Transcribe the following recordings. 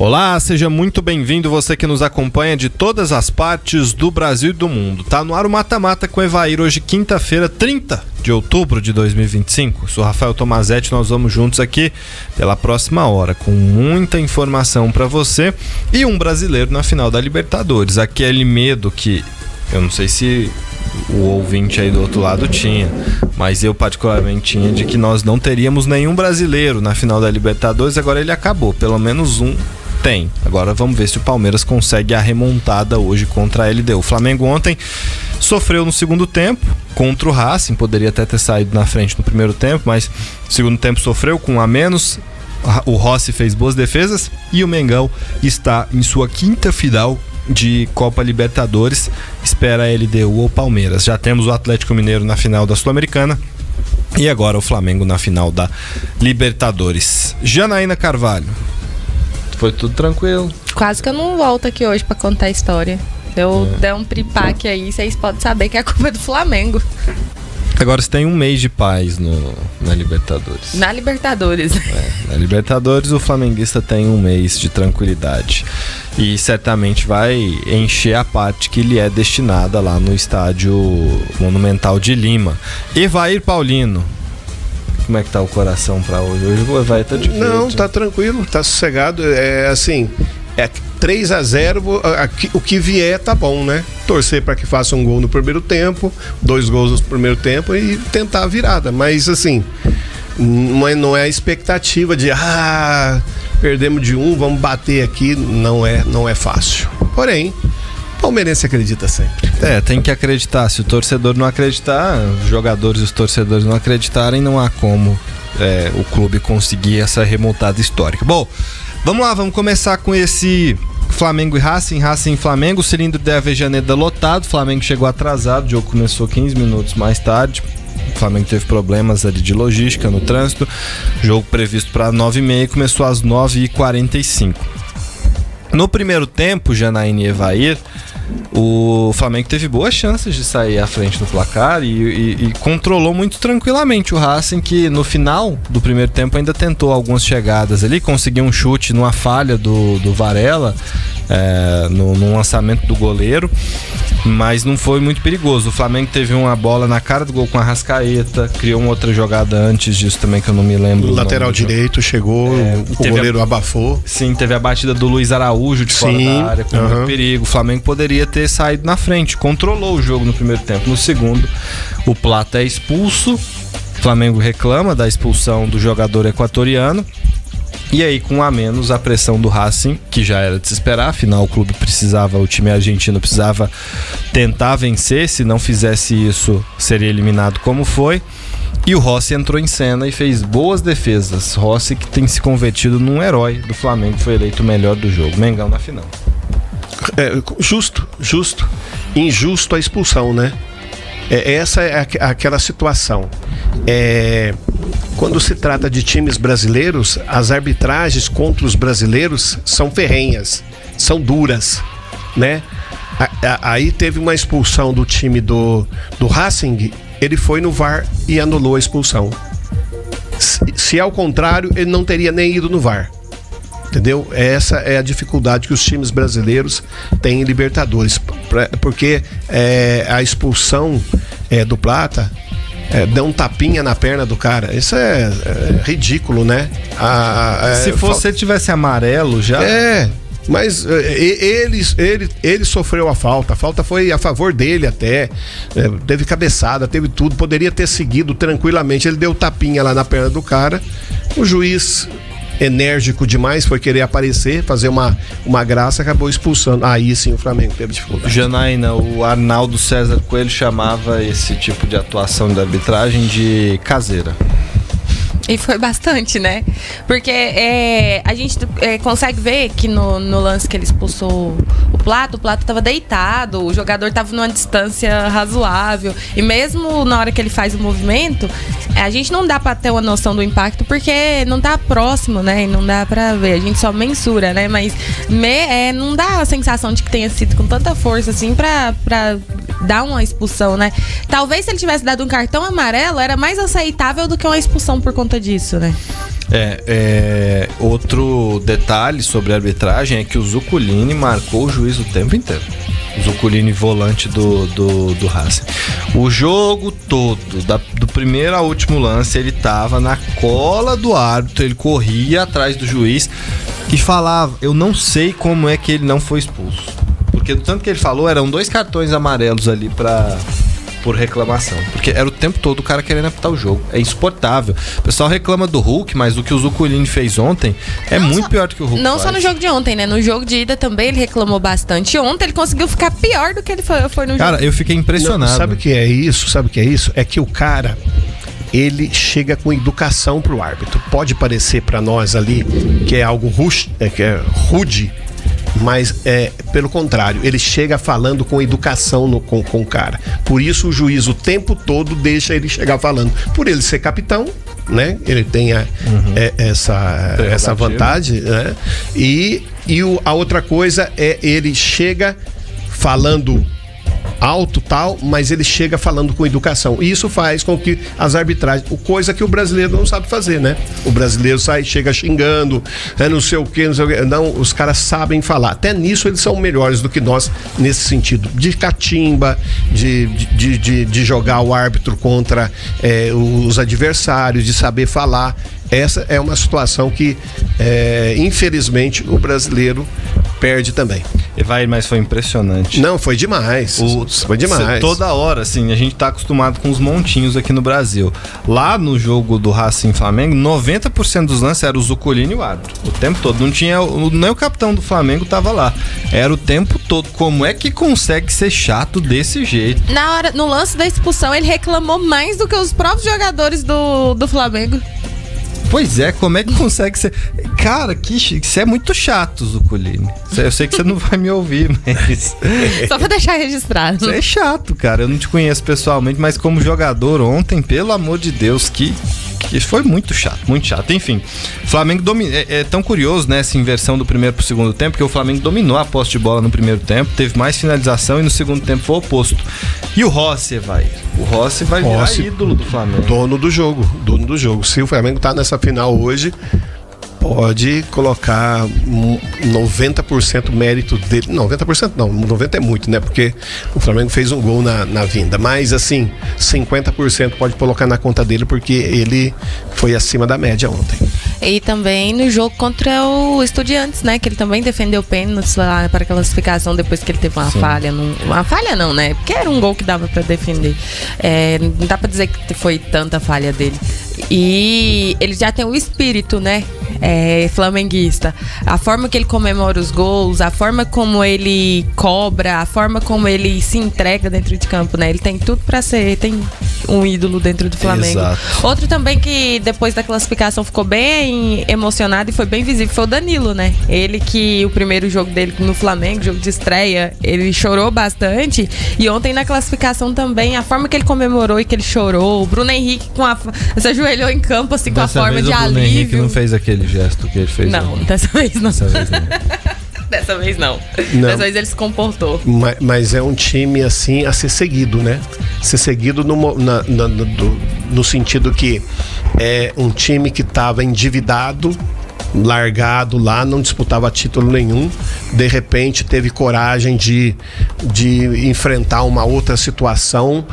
Olá, seja muito bem-vindo você que nos acompanha de todas as partes do Brasil e do mundo. Tá no ar o Mata-Mata com Evair, hoje quinta-feira, 30 de outubro de 2025. Sou Rafael Tomazetti, nós vamos juntos aqui pela próxima hora com muita informação para você e um brasileiro na final da Libertadores. Aquele medo que eu não sei se o ouvinte aí do outro lado tinha, mas eu particularmente tinha, de que nós não teríamos nenhum brasileiro na final da Libertadores. Agora ele acabou, pelo menos um tem. Agora vamos ver se o Palmeiras consegue a remontada hoje contra a LDU. O Flamengo ontem sofreu no segundo tempo contra o Racing, poderia até ter saído na frente no primeiro tempo, mas no segundo tempo sofreu com um a menos. O Rossi fez boas defesas e o Mengão está em sua quinta final de Copa Libertadores, espera a LDU ou Palmeiras. Já temos o Atlético Mineiro na final da Sul-Americana e agora o Flamengo na final da Libertadores. Janaína Carvalho, foi tudo tranquilo? Quase que eu não volto aqui hoje pra contar a história. Se eu der um pripaque aí, vocês podem saber que a culpa é do Flamengo. Agora você tem um mês de paz na Libertadores. Na Libertadores. Na Libertadores o flamenguista tem um mês de tranquilidade. E certamente vai encher a parte que lhe é destinada lá no Estádio Monumental de Lima. Evair Paulino, como é que tá o coração pra hoje? Hoje o Evair tá difícil. Não, tá tranquilo, tá sossegado. É assim, 3-0, o que vier tá bom, né? Torcer para que faça um gol no primeiro tempo, 2 gols no primeiro tempo e tentar a virada. Mas assim, não é a expectativa de perdemos de um, vamos bater aqui. Não é fácil. Porém, o palmeirense acredita sempre. Tem que acreditar. Se o torcedor não acreditar, os jogadores e os torcedores não acreditarem, não há como o clube conseguir essa remontada histórica. Bom, vamos lá, vamos começar com esse Flamengo e Racing e Flamengo. O cilindro de Avejaneda lotado, o Flamengo chegou atrasado, o jogo começou 15 minutos mais tarde. O Flamengo teve problemas ali de logística no trânsito. Jogo previsto para 9h30 começou às 9h45. No primeiro tempo, Janaína e Evair, o Flamengo teve boas chances de sair à frente no placar e controlou muito tranquilamente o Racing, que no final do primeiro tempo ainda tentou algumas chegadas ali, conseguiu um chute numa falha do Varela, no lançamento do goleiro, mas não foi muito perigoso. O Flamengo teve uma bola na cara do gol com a Arrascaeta, criou uma outra jogada antes disso também que eu não me lembro. O lateral direito chegou, o goleiro abafou. Sim, teve a batida do Luiz Araújo de fora da área com muito perigo. O Flamengo poderia ter saído na frente, controlou o jogo no primeiro tempo. No segundo, o Plata é expulso, o Flamengo reclama da expulsão do jogador equatoriano. E aí, com um a menos, a pressão do Racing, que já era de se esperar, afinal o time argentino precisava tentar vencer, se não fizesse isso, seria eliminado como foi. E o Rossi entrou em cena e fez boas defesas. Rossi, que tem se convertido num herói do Flamengo, foi eleito o melhor do jogo. Mengão na final. Justo. Injusto a expulsão, né? Essa é aquela situação. Quando se trata de times brasileiros, as arbitragens contra os brasileiros são ferrenhas, são duras, né? Aí teve uma expulsão do time do Racing, ele foi no VAR e anulou a expulsão. Se ao contrário, ele não teria nem ido no VAR. Entendeu? Essa é a dificuldade que os times brasileiros têm em Libertadores, porque a expulsão do Plata deu um tapinha na perna do cara. Isso é ridículo, né? Se você tivesse amarelo já... Mas ele sofreu a falta foi a favor dele até, teve cabeçada, teve tudo, poderia ter seguido tranquilamente. Ele deu tapinha lá na perna do cara, o juiz, enérgico demais, foi querer aparecer, fazer uma graça, acabou expulsando. Aí sim o Flamengo teve dificuldade. Janaína, o Arnaldo César Coelho chamava esse tipo de atuação da arbitragem de caseira. E foi bastante, né? Porque a gente consegue ver que no lance que ele expulsou o Plata estava deitado, o jogador estava numa distância razoável. E mesmo na hora que ele faz o movimento, a gente não dá para ter uma noção do impacto, porque não tá próximo, né? E não dá para ver, a gente só mensura, né? Mas não dá a sensação de que tenha sido com tanta força assim para dar uma expulsão, né? Talvez se ele tivesse dado um cartão amarelo, era mais aceitável do que uma expulsão por conta disso, né? Outro detalhe sobre a arbitragem é que o Zuculini marcou o juiz o tempo inteiro. O Zuculini, volante do Racing. O jogo todo, do primeiro ao último lance, ele tava na cola do árbitro, ele corria atrás do juiz e falava, eu não sei como é que ele não foi expulso. Porque do tanto que ele falou, eram 2 cartões amarelos ali por reclamação. Porque era o tempo todo o cara querendo apitar o jogo. É insuportável. O pessoal reclama do Hulk, mas o que o Zuculini fez ontem é muito pior do que o Hulk Não faz. só no jogo de ontem, né? No jogo de ida também ele reclamou bastante. Ontem ele conseguiu ficar pior do que ele foi no jogo. Cara, eu fiquei impressionado. Não, sabe o que é isso? É que o cara, ele chega com educação pro árbitro. Pode parecer pra nós ali que é algo que é rude, mas pelo contrário, ele chega falando com educação com o cara. Por isso o juiz o tempo todo deixa ele chegar falando. Por ele ser capitão, né? Ele tem essa vantagem, né? E a outra coisa é ele chega falando alto tal, mas ele chega falando com educação. E isso faz com que as arbitragens, coisa que o brasileiro não sabe fazer, né? O brasileiro chega xingando, não sei o quê. Não, os caras sabem falar. Até nisso eles são melhores do que nós nesse sentido. De catimba, de jogar o árbitro contra os adversários, de saber falar. Essa é uma situação que, infelizmente, o brasileiro perde também. Mas foi impressionante. Não, foi demais. Foi demais. Toda hora, assim, a gente tá acostumado com os montinhos aqui no Brasil. Lá no jogo do Racing Flamengo, 90% dos lances era o Zuculini e o árbitro. O tempo todo. Não tinha. Nem o capitão do Flamengo tava lá. Era o tempo todo. Como é que consegue ser chato desse jeito? No lance da expulsão, ele reclamou mais do que os próprios jogadores do Flamengo. Pois é, como é que consegue ser... Cara, isso é muito chato, Zuculini. Eu sei que você não vai me ouvir, mas... Só pra deixar registrado. Isso é chato, cara. Eu não te conheço pessoalmente, mas como jogador ontem, pelo amor de Deus, que foi muito chato, muito chato. Enfim, o Flamengo é tão curioso, né, essa inversão do primeiro pro segundo tempo, porque o Flamengo dominou a posse de bola no primeiro tempo, teve mais finalização e no segundo tempo foi o oposto. E o Rossi vai virar ídolo do Flamengo. Dono do jogo. Se o Flamengo tá nessa final hoje, pode colocar 90% mérito dele. 90% não, 90% é muito, né? Porque o Flamengo fez um gol na vinda. Mas, assim, 50% pode colocar na conta dele, porque ele foi acima da média ontem. E também no jogo contra o Estudiantes, né? Que ele também defendeu pênaltis lá para a classificação depois que ele teve uma falha. Uma falha não, né? Porque era um gol que dava para defender. Não dá para dizer que foi tanta falha dele. E ele já tem o espírito, né? Flamenguista. A forma que ele comemora os gols, a forma como ele cobra, a forma como ele se entrega dentro de campo, né? Ele tem tudo pra tem um ídolo dentro do Flamengo. Exato. Outro também que depois da classificação ficou bem emocionado e foi bem visível foi o Danilo, né? Ele que o primeiro jogo dele no Flamengo, jogo de estreia, ele chorou bastante e ontem na classificação também, a forma que ele comemorou e que ele chorou, o Bruno Henrique se ajoelhou em campo assim com a forma de alívio. O Bruno Henrique não fez aquele gesto que ele fez. Não, dessa vez não. Dessa vez não. Dessa vez não. Dessa vez ele se comportou. Mas é um time, assim, a ser seguido, né? Ser seguido no sentido que é um time que estava endividado, largado lá, não disputava título nenhum, de repente teve coragem de enfrentar uma outra situação,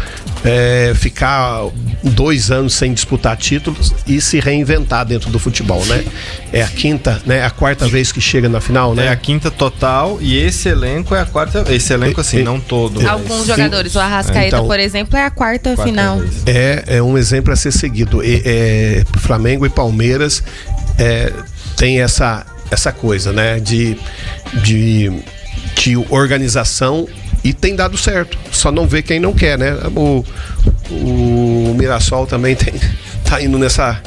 ficar 2 anos sem disputar títulos e se reinventar dentro do futebol, né? É a quinta, né? A quarta vez que chega na final, né? É a quinta total e esse elenco é a quarta. Esse elenco, assim, não todo. Alguns jogadores, o Arrascaeta, então, por exemplo, é a quarta final. Vez. É um exemplo a ser seguido. Flamengo e Palmeiras tem essa coisa, né? De organização, e tem dado certo. Só não vê quem não quer, né? O Mirassol também tá indo nessa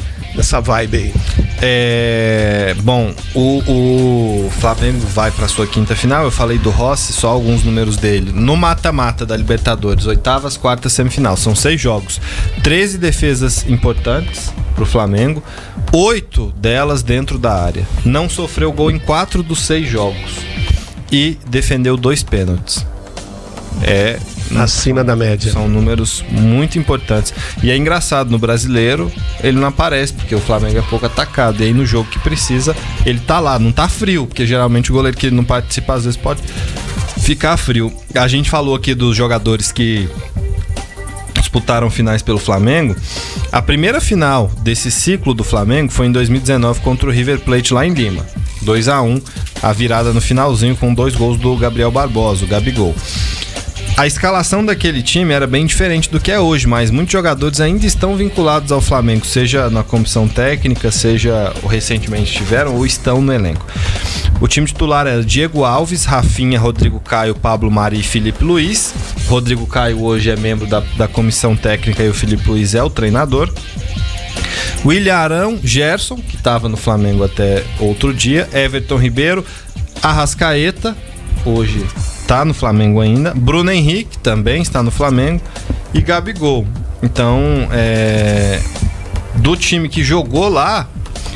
vibe aí. Bom, o Flamengo vai para sua quinta final. Eu falei do Rossi, só alguns números dele. No mata-mata da Libertadores, oitavas, quartas, semifinal. São 6 jogos. 13 defesas importantes pro Flamengo, 8 delas dentro da área. Não sofreu gol em 4 dos 6 jogos. E defendeu 2 pênaltis. Acima da média. São números muito importantes. E é engraçado, no brasileiro ele não aparece, porque o Flamengo é pouco atacado. E aí no jogo que precisa, ele tá lá, não tá frio, porque geralmente o goleiro que não participa às vezes pode ficar frio. A gente falou aqui dos jogadores que disputaram finais pelo Flamengo. A primeira final desse ciclo do Flamengo foi em 2019 contra o River Plate lá em Lima. 2-1, a virada no finalzinho com 2 gols do Gabriel Barbosa, o Gabigol. A escalação daquele time era bem diferente do que é hoje, mas muitos jogadores ainda estão vinculados ao Flamengo, seja na comissão técnica, seja recentemente estiveram ou estão no elenco. O time titular era Diego Alves, Rafinha, Rodrigo Caio, Pablo Mari e Felipe Luiz. Rodrigo Caio hoje é membro da comissão técnica e o Felipe Luiz é o treinador. William Arão, Gerson, que estava no Flamengo até outro dia, Everton Ribeiro, Arrascaeta, hoje está no Flamengo ainda, Bruno Henrique também está no Flamengo e Gabigol. Então, do time que jogou lá,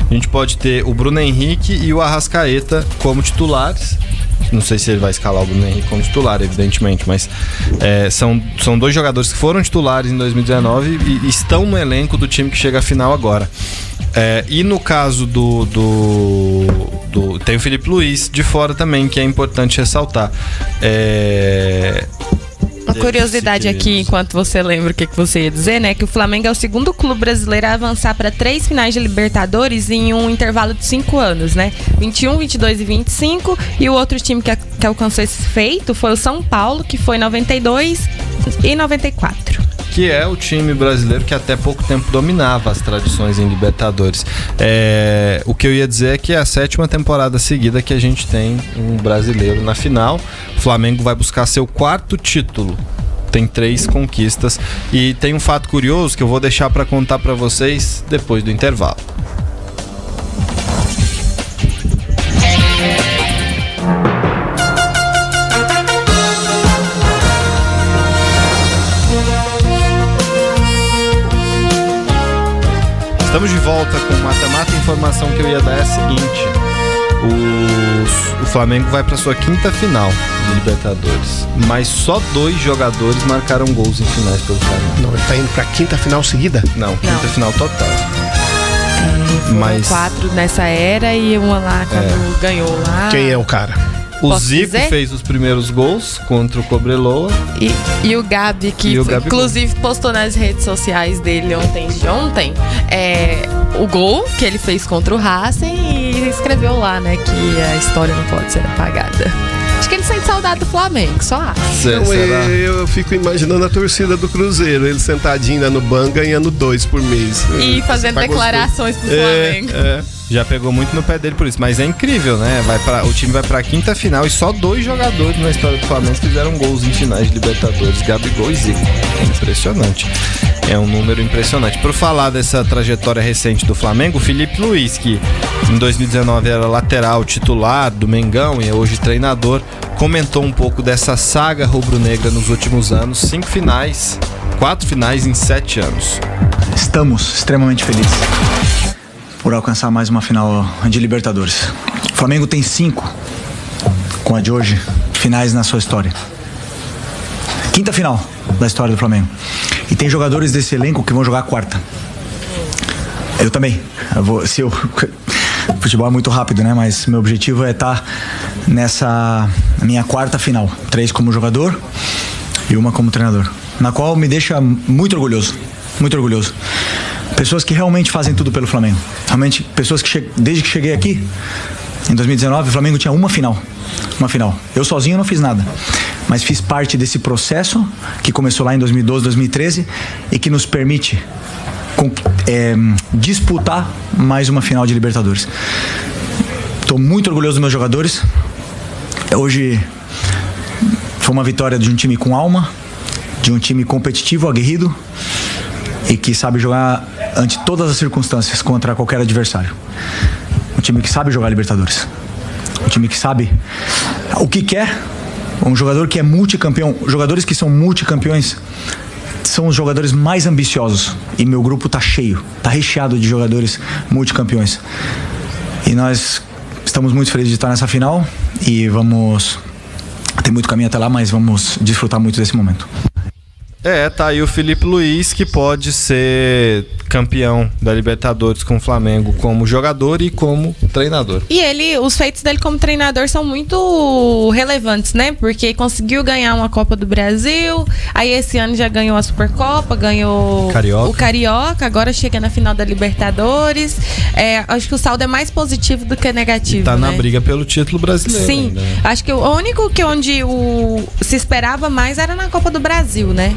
a gente pode ter o Bruno Henrique e o Arrascaeta como titulares. Não sei se ele vai escalar o Bruno Henrique como titular, evidentemente, mas são 2 jogadores que foram titulares em 2019 e estão no elenco do time que chega à final agora. E no caso tem o Felipe Luiz de fora também, que é importante ressaltar. Uma curiosidade aqui, enquanto você lembra o que você ia dizer, né? Que o Flamengo é o segundo clube brasileiro a avançar para 3 finais de Libertadores em um intervalo de 5 anos, né? 21, 22 e 25. E o outro time que alcançou esse feito foi o São Paulo, que foi em 92 e 94. Que é o time brasileiro que até pouco tempo dominava as tradições em Libertadores. O que eu ia dizer é que é a 7ª temporada seguida que a gente tem um brasileiro na final. O Flamengo vai buscar seu 4º título. Tem 3 conquistas. E tem um fato curioso que eu vou deixar para contar para vocês depois do intervalo. Estamos de volta com o Mata-Mata. A informação que eu ia dar é a seguinte: o Flamengo vai para sua 5ª final de Libertadores, mas só 2 jogadores marcaram gols em finais pelo Flamengo. Não, ele tá indo para 5ª final seguida? Não, 5ª final total. Mas 4 nessa era e uma lá quando ganhou lá. Quem é o cara? O Zico fez os primeiros gols contra o Cobreloa. E o Gabi, que inclusive postou nas redes sociais dele ontem o gol que ele fez contra o Racing e escreveu lá, né, que a história não pode ser apagada. Acho que ele sente saudade do Flamengo, só acho. Eu fico imaginando a torcida do Cruzeiro, ele sentadinho no banco ganhando 2 por mês. E fazendo declarações pro Flamengo. Já pegou muito no pé dele por isso, mas é incrível, né? O time vai pra 5ª final e só 2 jogadores na história do Flamengo fizeram gols em finais de Libertadores, Gabigol e Zico. É impressionante. É um número impressionante. Por falar dessa trajetória recente do Flamengo, o Felipe Luiz, que em 2019 era lateral titular do Mengão e é hoje treinador, comentou um pouco dessa saga rubro-negra nos últimos anos. 5 finais, 4 finais em 7 anos. Estamos extremamente felizes por alcançar mais uma final de Libertadores. O Flamengo tem 5, com a de hoje, finais na sua história. 5ª final da história do Flamengo. E tem jogadores desse elenco que vão jogar a 4ª. Eu também. Futebol é muito rápido, né? Mas meu objetivo é estar nessa minha 4ª final. 3 como jogador e uma como treinador. Na qual me deixa muito orgulhoso. Muito orgulhoso. Pessoas que realmente fazem tudo pelo Flamengo. Realmente, pessoas que desde que cheguei aqui, em 2019, o Flamengo tinha uma final. Uma final. Eu sozinho não fiz nada. Mas fiz parte desse processo que começou lá em 2012, 2013 e que nos permite disputar mais uma final de Libertadores. Estou muito orgulhoso dos meus jogadores. Hoje foi uma vitória de um time com alma, de um time competitivo, aguerrido e que sabe jogar ante todas as circunstâncias contra qualquer adversário. Um time que sabe jogar Libertadores. Um time que sabe o que quer. Um jogador que é multicampeão. Jogadores que são multicampeões são os jogadores mais ambiciosos. E meu grupo tá cheio, tá recheado de jogadores multicampeões. E nós estamos muito felizes de estar nessa final e vamos Tem muito caminho até lá, mas vamos desfrutar muito desse momento. Tá aí o Felipe Luiz, que pode ser campeão da Libertadores com o Flamengo como jogador e como treinador. E os feitos dele como treinador são muito relevantes, né? Porque conseguiu ganhar uma Copa do Brasil, aí esse ano já ganhou a Supercopa, ganhou o Carioca, agora chega na final da Libertadores. Acho que o saldo é mais positivo do que negativo, Tá né? na briga pelo título brasileiro. Sim, ainda, né? acho que o único que onde se esperava mais era na Copa do Brasil, né?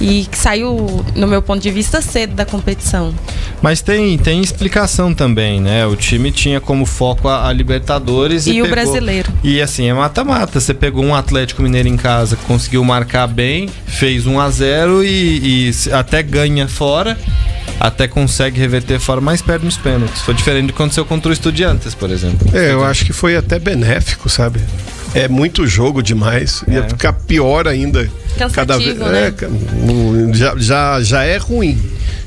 E que saiu, no meu ponto de vista, cedo da competição. Mas tem explicação também, né? O time tinha como foco a Libertadores e o brasileiro. E assim, é mata-mata. Você pegou um Atlético Mineiro em casa, conseguiu marcar bem, fez 1-0 e até ganha fora, até consegue reverter fora, mas perde nos pênaltis. Foi diferente do que aconteceu contra o Estudiantes, por exemplo. Eu acho que foi até benéfico, sabe? É muito jogo demais. Ia ficar pior ainda. Cansativo, né? Já é ruim.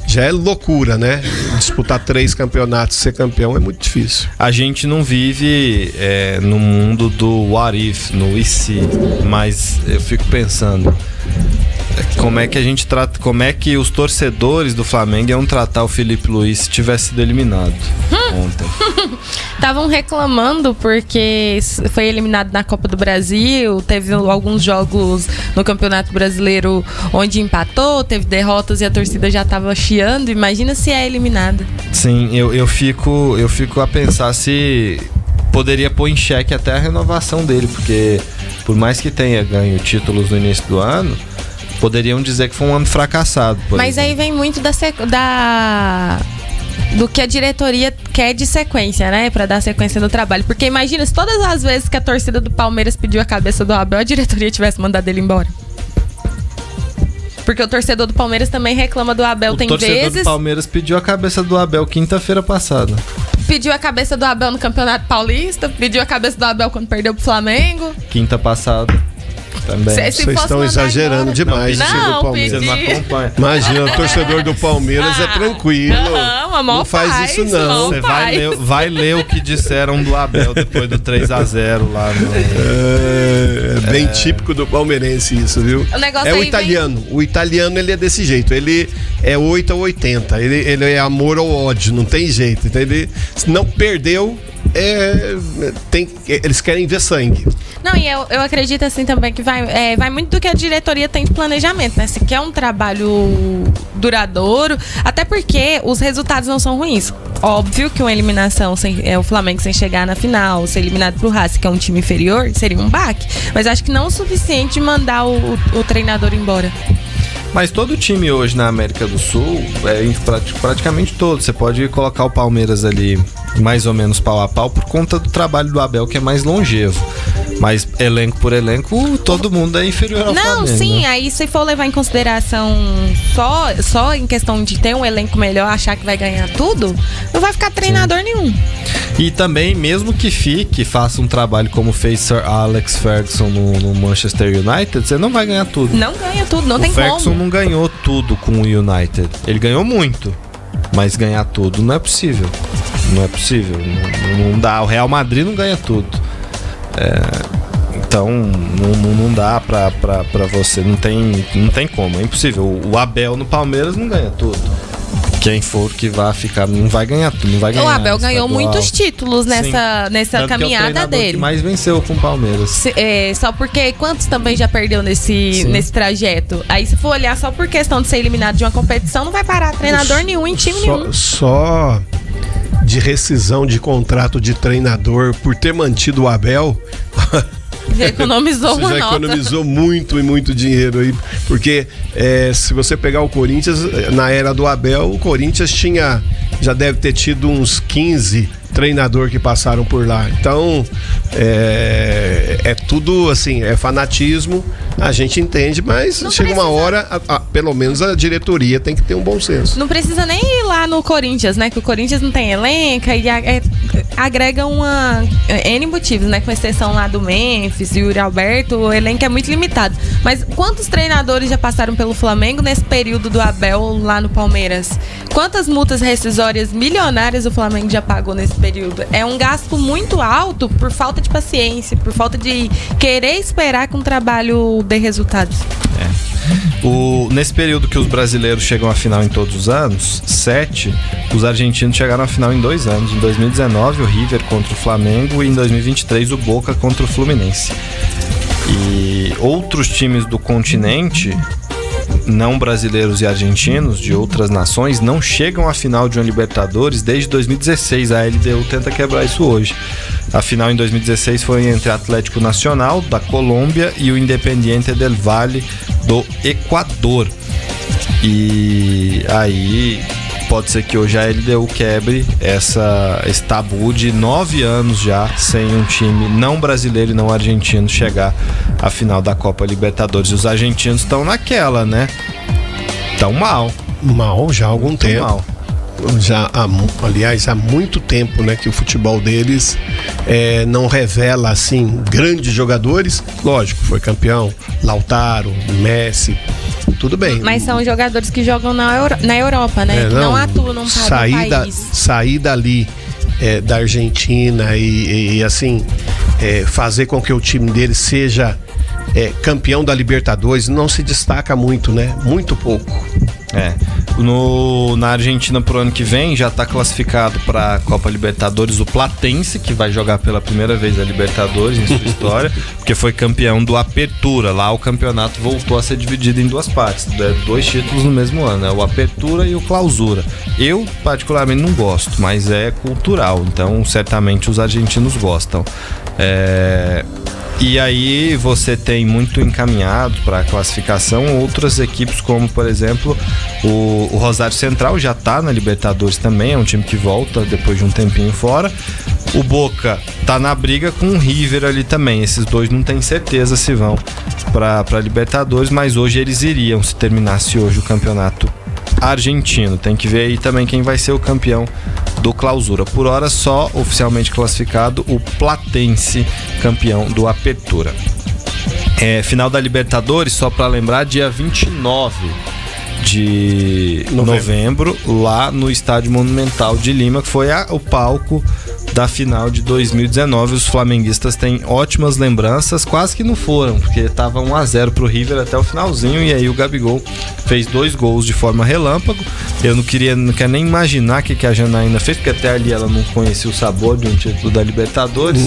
Já é loucura, né? Disputar 3 campeonatos, ser campeão é muito difícil. A gente não vive no mundo do what if, no e se, mas eu fico pensando como é que a gente trata, como é que os torcedores do Flamengo iam tratar o Felipe Luiz se tivesse sido eliminado ontem. Estavam reclamando porque foi eliminado na Copa do Brasil, teve alguns jogos no Campeonato Brasileiro onde empatou, teve derrotas e a torcida já estava chiando. Imagina se é eliminado. Sim, eu fico a pensar se poderia pôr em xeque até a renovação dele, porque por mais que tenha ganho títulos no início do ano, poderiam dizer que foi um ano fracassado. Mas aí vem muito do que a diretoria quer de sequência, né? Pra dar sequência no trabalho. Porque imagina se todas as vezes que a torcida do Palmeiras pediu a cabeça do Abel, a diretoria tivesse mandado ele embora. Porque o torcedor do Palmeiras também reclama do Abel, tem vezes... O torcedor do Palmeiras pediu a cabeça do Abel quinta-feira passada. Pediu a cabeça do Abel no Campeonato Paulista, pediu a cabeça do Abel quando perdeu pro Flamengo. Quinta passada. Também. Vocês estão exagerando agora, demais. Não, Palmeiras. Você não acompanha. Imagina, o torcedor do Palmeiras é tranquilo. Não faz isso, não. Você vai ler o que disseram do Abel depois do 3-0 lá no... É bem típico do palmeirense isso, viu? O italiano. O italiano, ele é desse jeito. Ele é 8 ou 80. Ele é amor ou ódio. Não tem jeito. Então ele, se não perdeu, eles querem ver sangue. Não, e eu acredito assim também que vai muito do que a diretoria tem de planejamento, né? Se quer um trabalho duradouro, até porque os resultados não são ruins. Óbvio que uma eliminação, o Flamengo sem chegar na final, ser eliminado pro Racing, que é um time inferior, seria um baque. Mas acho que não o suficiente de mandar o treinador embora. Mas todo time hoje na América do Sul, praticamente todo, você pode colocar o Palmeiras ali mais ou menos pau a pau por conta do trabalho do Abel, que é mais longevo. Mas elenco por elenco, todo mundo é inferior ao Flamengo. Não, sim, né? Aí se for levar em consideração só em questão de ter um elenco melhor, achar que vai ganhar tudo, não vai ficar treinador nenhum. E também, mesmo que faça um trabalho como fez Sir Alex Ferguson no Manchester United, você não vai ganhar tudo. Não ganha tudo, não tem como. O Ferguson não ganhou tudo com o United. Ele ganhou muito, mas ganhar tudo não é possível. Não é possível. Não dá. O Real Madrid não ganha tudo. Então não dá pra você. Não tem como. É impossível. O Abel no Palmeiras não ganha tudo. Quem for que vá ficar não vai ganhar tudo. Não vai ganhar. O Abel ganhou muitos títulos nessa caminhada dele. Que mais venceu com o Palmeiras. Só porque quantos também já perdeu nesse trajeto? Aí se for olhar só por questão de ser eliminado de uma competição, não vai parar treinador nenhum em time nenhum. Só de rescisão de contrato de treinador por ter mantido o Abel. Já economizou uma nota. Já economizou muito e muito dinheiro aí. Porque se você pegar o Corinthians, na era do Abel, o Corinthians já deve ter tido uns 15 treinador que passaram por lá. Então, é tudo assim, é fanatismo, a gente entende, mas não chega precisa. Uma hora, pelo menos a diretoria tem que ter um bom senso. Não precisa nem ir lá no Corinthians, né? Que o Corinthians não tem elenco e agrega N motivos, né? Com exceção lá do Memphis e Yuri Alberto, o elenco é muito limitado. Mas quantos treinadores já passaram pelo Flamengo nesse período do Abel lá no Palmeiras? Quantas multas rescisórias milionárias o Flamengo já pagou nesse período. É um gasto muito alto por falta de paciência, por falta de querer esperar que um trabalho dê resultados. Nesse período que os brasileiros chegam à final em todos os anos, 7, os argentinos chegaram à final em 2 anos. Em 2019, o River contra o Flamengo, e em 2023, o Boca contra o Fluminense. E outros times do continente, não brasileiros e argentinos, de outras nações, não chegam à final de uma Libertadores desde 2016. A LDU tenta quebrar isso hoje. A final em 2016 foi entre Atlético Nacional, da Colômbia, e o Independiente del Valle, do Equador. E aí pode ser que hoje a LDU quebre esse tabu de 9 anos já sem um time não brasileiro e não argentino chegar à final da Copa Libertadores. E os argentinos estão naquela, né? Estão mal. Mal já há algum tempo. Mal. Aliás, há muito tempo, né, que o futebol deles não revela assim grandes jogadores. Lógico, foi campeão Lautaro, Messi, tudo bem. Mas são jogadores que jogam na Europa, né? Que não atuam num país. Sair dali da Argentina e assim fazer com que o time deles seja campeão da Libertadores não se destaca muito, né? Muito pouco. Na Argentina pro ano que vem já está classificado para a Copa Libertadores o Platense, que vai jogar pela primeira vez a Libertadores em sua história, porque foi campeão do Apertura. Lá o campeonato voltou a ser dividido em 2 partes, 2 títulos no mesmo ano, né? O Apertura e o Clausura. Eu particularmente não gosto, mas é cultural, então certamente os argentinos gostam. E aí você tem muito encaminhado para a classificação outras equipes, como por exemplo o Rosário Central já está na Libertadores também, é um time que volta depois de um tempinho fora. O Boca tá na briga com o River ali também. Esses dois não tem certeza se vão para Libertadores, mas hoje eles iriam se terminasse hoje o campeonato argentino. Tem que ver aí também quem vai ser o campeão do Clausura. Por hora, só oficialmente classificado o Platense, campeão do Apertura. Final da Libertadores, só para lembrar, dia 29 de novembro, lá no Estádio Monumental de Lima, que foi o palco da final de 2019. Os flamenguistas têm ótimas lembranças, quase que não foram, porque tava 1-0 pro River até o finalzinho, e aí o Gabigol fez 2 gols de forma relâmpago. Eu não quero nem imaginar o que a Janaína fez, porque até ali ela não conhecia o sabor de um título da Libertadores.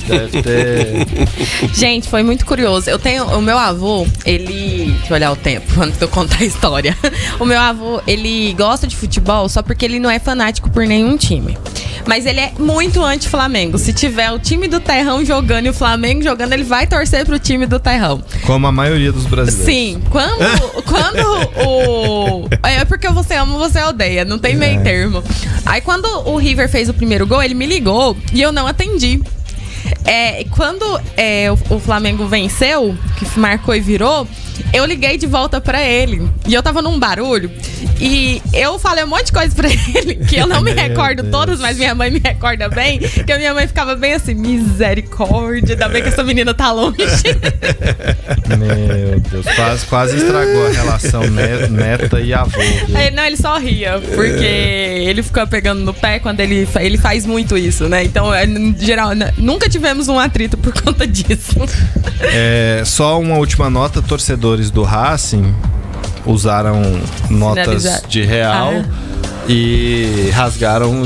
Deve ter... Gente, foi muito curioso. Eu tenho o meu avô, deixa eu olhar o tempo antes de eu contar a história. O meu avô, ele gosta de futebol só porque ele não é fanático por nenhum time. Mas ele é muito anti-Flamengo. Se tiver o time do Terrão jogando e o Flamengo jogando, ele vai torcer pro time do Terrão. Como a maioria dos brasileiros. Sim. Quando é porque você ama, você odeia. Não tem meio termo. Aí quando o River fez o primeiro gol, ele me ligou e eu não atendi. Quando o Flamengo venceu, que marcou e virou, eu liguei de volta pra ele. E eu tava num barulho. E eu falei um monte de coisa pra ele, que eu não me recordo todas, mas minha mãe me recorda bem. Que a minha mãe ficava bem assim, misericórdia, ainda bem que essa menina tá longe. Meu Deus, quase estragou a relação neta e avô. Não, ele só ria, porque ele ficou pegando no pé quando ele faz muito isso, né? Então, em geral, nunca tivemos um atrito por conta disso. Só uma última nota, torcedores do Racing usaram notas de real e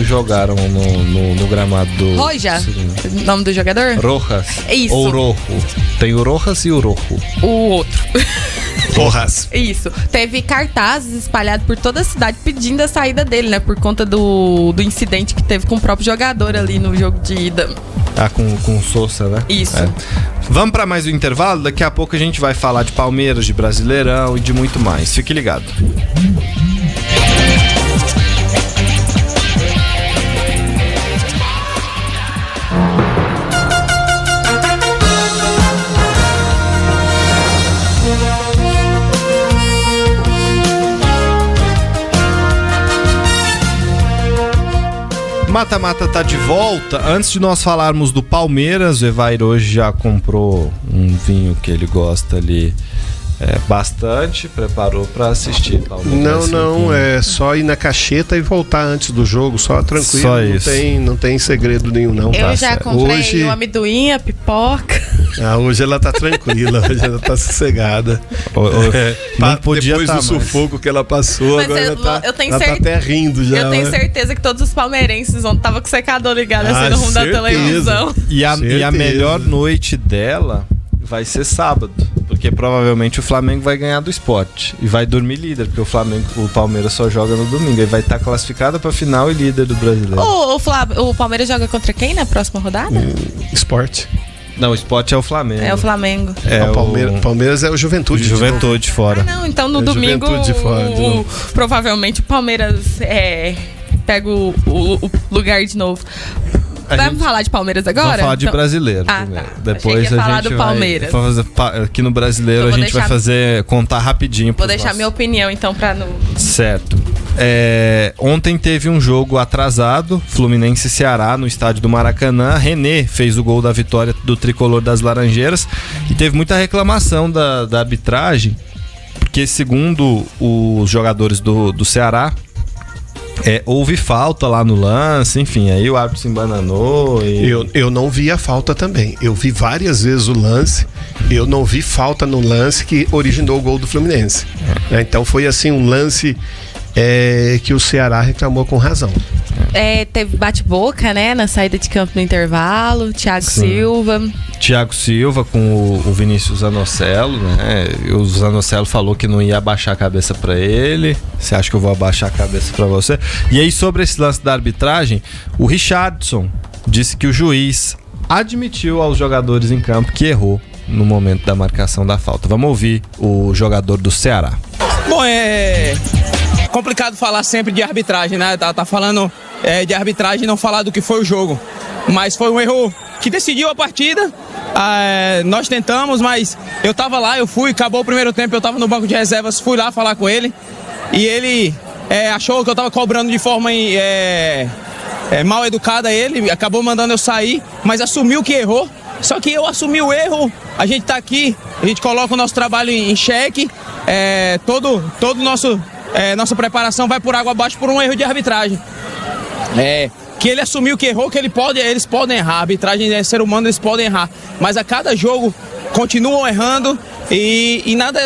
jogaram no gramado do... Roja? Nome do jogador? Rojas. Isso. Ou Rojo. Tem o Rojas e o Rojo. O outro. Rojas. Isso. Teve cartazes espalhados por toda a cidade pedindo a saída dele, né? Por conta do incidente que teve com o próprio jogador ali no jogo de ida. Com o Sousa, né? Isso. Vamos para mais um intervalo. Daqui a pouco a gente vai falar de Palmeiras, de Brasileirão e de muito mais. Fique ligado. Mata-Mata tá de volta. Antes de nós falarmos do Palmeiras, o Evair hoje já comprou um vinho que ele gosta ali bastante, preparou para assistir. Não, é só ir na cacheta e voltar antes do jogo, só tranquilo. Só isso. Não tem segredo nenhum, não. Eu já comprei uma amendoinha, pipoca. Hoje ela tá tranquila, hoje ela tá sossegada. Não podia depois do sufoco que ela passou, mas agora ela tá até rindo já. Eu tenho certeza que todos os palmeirenses ontem estavam com o secador ligado assim no rumo da televisão. E a melhor noite dela vai ser sábado, porque provavelmente o Flamengo vai ganhar do Sport e vai dormir líder, porque o Palmeiras só joga no domingo, ele vai estar classificado para final e líder do Brasileiro. O Palmeiras joga contra quem na próxima rodada? Sport. Não, o Sport é o Flamengo. É o Flamengo. O Palmeiras é o Juventude. Juventude fora. Então no domingo provavelmente o Palmeiras pega o lugar de novo. Vamos falar de Palmeiras agora? Vamos falar de brasileiro. Tá. Depois a gente do Palmeiras. Aqui no brasileiro a gente vai contar rapidinho. Vou deixar minha opinião então pra não... Certo. Ontem teve um jogo atrasado, Fluminense e Ceará, no estádio do Maracanã. René fez o gol da vitória do tricolor das Laranjeiras e teve muita reclamação da arbitragem, porque segundo os jogadores do Ceará, houve falta lá no lance, enfim, aí o árbitro se embananou. Eu não vi a falta também. Eu vi várias vezes o lance, eu não vi falta no lance que originou o gol do Fluminense. Então foi assim um lance que o Ceará reclamou com razão. Teve bate-boca, né, na saída de campo no intervalo, Thiago Silva com o Vinícius Zanocelo, né? O Zanocelo falou que não ia abaixar a cabeça pra ele. Você acha que eu vou abaixar a cabeça pra você? E aí, sobre esse lance da arbitragem, o Richardson disse que o juiz admitiu aos jogadores em campo que errou no momento da marcação da falta. Vamos ouvir o jogador do Ceará. Bom, é complicado falar sempre de arbitragem, né? Tá falando de arbitragem e não falar do que foi o jogo. Mas foi um erro que decidiu a partida. Nós tentamos, mas eu tava lá, eu fui, acabou o primeiro tempo, eu tava no banco de reservas, fui lá falar com ele. E ele achou que eu tava cobrando de forma mal educada ele, acabou mandando eu sair, mas assumiu que errou. Só que eu assumi o erro, a gente tá aqui, a gente coloca o nosso trabalho em xeque, todo nossa preparação vai por água abaixo por um erro de arbitragem. Que ele assumiu que errou, que eles podem errar, a arbitragem é ser humano, eles podem errar, mas a cada jogo continuam errando e nada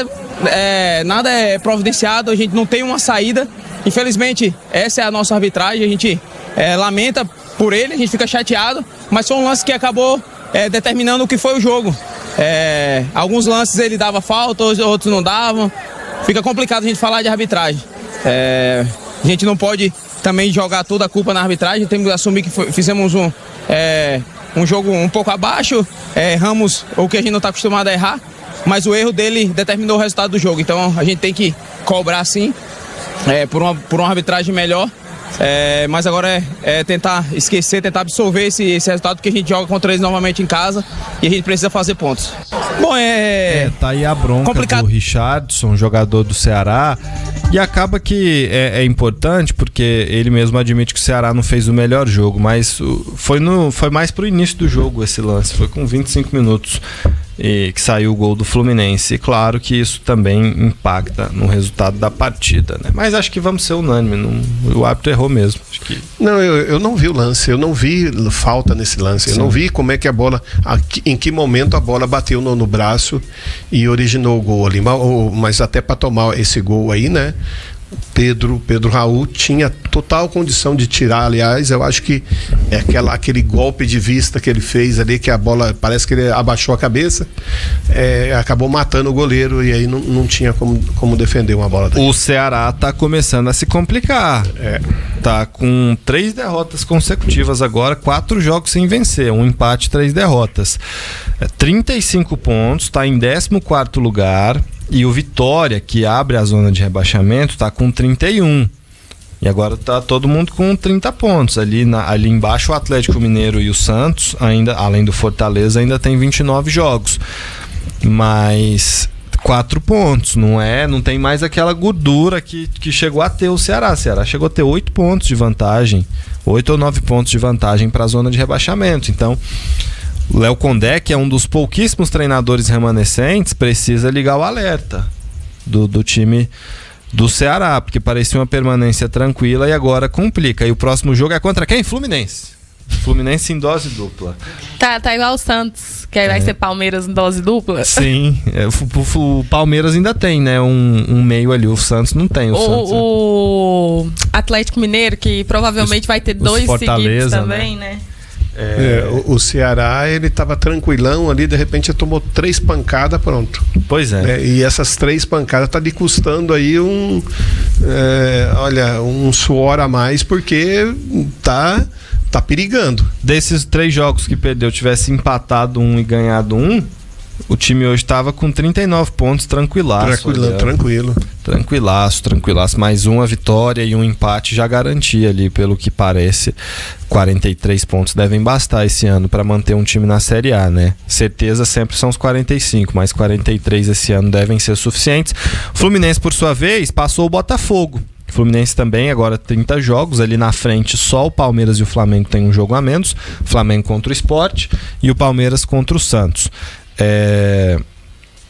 é providenciado, a gente não tem uma saída. Infelizmente, essa é a nossa arbitragem, a gente lamenta por ele, a gente fica chateado, mas foi um lance que acabou determinando o que foi o jogo. Alguns lances ele dava falta, outros não davam. Fica complicado a gente falar de arbitragem. A gente não pode também jogar toda a culpa na arbitragem, temos que assumir que fizemos um jogo um pouco abaixo, erramos o que a gente não está acostumado a errar, mas o erro dele determinou o resultado do jogo, então a gente tem que cobrar sim por uma arbitragem melhor. Mas agora tentar esquecer, tentar absorver esse resultado, porque a gente joga contra eles novamente em casa e a gente precisa fazer pontos. Bom, tá aí a bronca complicado. Do Richardson, jogador do Ceará, e acaba que é importante porque ele mesmo admite que o Ceará não fez o melhor jogo, mas foi mais pro início do jogo esse lance, foi com 25 minutos que saiu o gol do Fluminense. E claro que isso também impacta no resultado da partida, né? Mas acho que vamos ser unânime, o árbitro errou mesmo. Acho que... Não, eu não vi o lance, eu não vi falta nesse lance. Sim. Eu não vi como é que a bola, em que momento a bola bateu no braço e originou o gol ali. Mas até para tomar esse gol aí, né? Pedro Raul tinha total condição de tirar. Aliás, eu acho que aquele golpe de vista que ele fez ali, que a bola, parece que ele abaixou a cabeça, acabou matando o goleiro e aí não tinha como defender uma bola daí. O Ceará tá começando a se complicar. Tá com 3 derrotas consecutivas agora, 4 jogos sem vencer, 1 empate, 3 derrotas. 35 pontos, tá em 14º lugar. E o Vitória, que abre a zona de rebaixamento, está com 31. E agora está todo mundo com 30 pontos. Ali embaixo o Atlético Mineiro e o Santos, ainda, além do Fortaleza, ainda tem 29 jogos. Mas 4 pontos, não tem mais aquela gordura que chegou a ter o Ceará. O Ceará chegou a ter 8 pontos de vantagem, 8 ou 9 pontos de vantagem para a zona de rebaixamento. Então, O Léo Condé, que é um dos pouquíssimos treinadores remanescentes, precisa ligar o alerta do time do Ceará, porque parecia uma permanência tranquila e agora complica. E o próximo jogo é contra quem? Fluminense. Fluminense em dose dupla. Tá igual o Santos, que aí vai ser Palmeiras em dose dupla. Sim, o Palmeiras ainda tem, né? Um meio ali, o Santos não tem. O Atlético Mineiro, que provavelmente vai ter 2 seguidos também, né? O Ceará, ele tava tranquilão ali, de repente ele tomou 3 pancadas, pronto. Pois é. E essas 3 pancadas tá lhe custando aí um suor a mais, porque tá perigando. Desses 3 jogos que perdeu, tivesse empatado um e ganhado um, o time hoje tava com 39 pontos, tranquilaço. Tranquilaço. Mais uma vitória e um empate já garantia ali, pelo que parece. 43 pontos devem bastar esse ano para manter um time na Série A, né? Certeza sempre são os 45, mas 43 esse ano devem ser suficientes. O Fluminense, por sua vez, passou o Botafogo. O Fluminense também, agora 30 jogos, ali na frente só o Palmeiras e o Flamengo tem um jogo a menos. O Flamengo contra o Sport e o Palmeiras contra o Santos.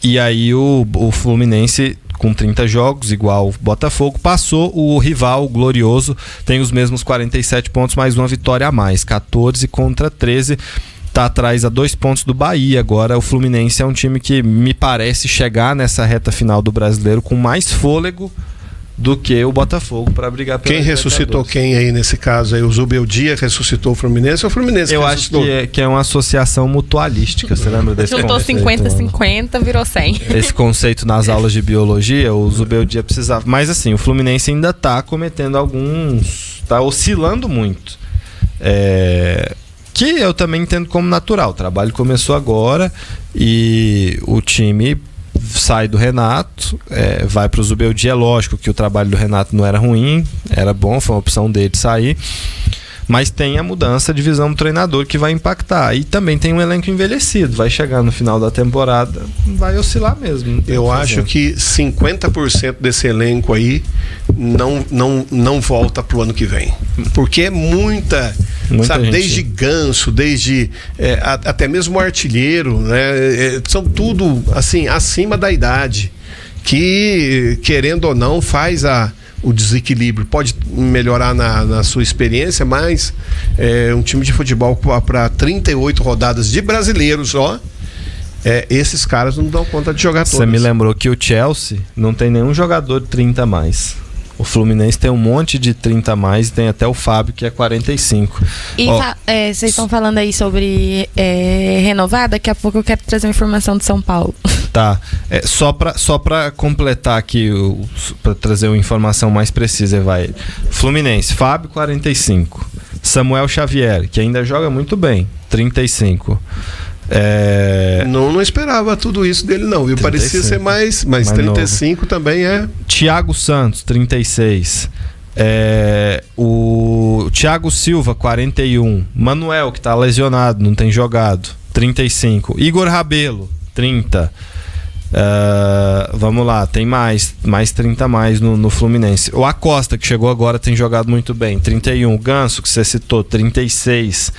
E aí o Fluminense, com 30 jogos, igual o Botafogo, passou o rival, o Glorioso, tem os mesmos 47 pontos, mais uma vitória a mais, 14 contra 13, tá atrás a 2 pontos do Bahia. Agora o Fluminense é um time que me parece chegar nessa reta final do Brasileiro com mais fôlego do que o Botafogo para brigar pela Quem ressuscitou quem aí nesse caso? Aí, o Zubeldia ressuscitou o Fluminense ou o Fluminense? Eu acho que é uma associação mutualística. Você lembra desse conceito? Juntou 50-50, virou 100. Esse conceito nas aulas de biologia, o Zubeldia precisava. Mas assim, o Fluminense ainda tá cometendo alguns. Tá oscilando muito. Que eu também entendo como natural. O trabalho começou agora e o time sai do Renato, vai pro Zubeldia. É lógico que o trabalho do Renato não era ruim, era bom, foi uma opção dele sair, mas tem a mudança de visão do treinador que vai impactar. E também tem um elenco envelhecido, vai chegar no final da temporada, vai oscilar mesmo. Eu acho que 50% desse elenco aí não volta pro ano que vem, porque é muita sabe, gente. Desde Ganso, desde até mesmo o artilheiro, né? São tudo assim acima da idade, que querendo ou não faz o desequilíbrio. Pode melhorar na sua experiência, mas um time de futebol para 38 rodadas de brasileiros, esses caras não dão conta de jogar todas. Você me lembrou que o Chelsea não tem nenhum jogador de 30 a mais. O Fluminense tem um monte de 30 a mais e tem até o Fábio, que é 45. E vocês estão falando aí sobre renovar, daqui a pouco eu quero trazer uma informação de São Paulo. Tá. Só pra completar aqui, pra trazer uma informação mais precisa, vai. Fluminense, Fábio, 45. Samuel Xavier, que ainda joga muito bem, 35. Não esperava tudo isso dele, não, viu? 35. Parecia ser mais 35 novo. Também é. Thiago Santos, 36. O Thiago Silva, 41. Manuel, que tá lesionado, não tem jogado, 35. Igor Rabelo, 30. Vamos lá, tem mais 30 a mais no Fluminense. O Acosta, que chegou agora, tem jogado muito bem, 31. O Ganso, que você citou, 36.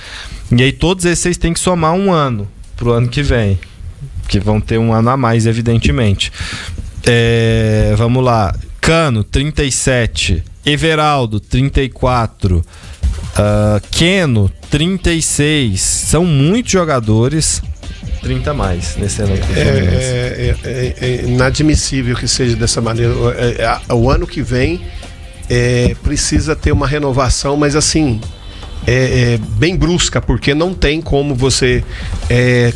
E aí todos esses têm que somar um ano pro ano que vem, que vão ter um ano a mais, evidentemente. Vamos lá. Cano, 37. Everaldo, 34. Keno, 36. São muitos jogadores. 30 a mais nesse elenco. É inadmissível que seja dessa maneira. O ano que vem precisa ter uma renovação, mas assim, bem brusca, porque não tem como você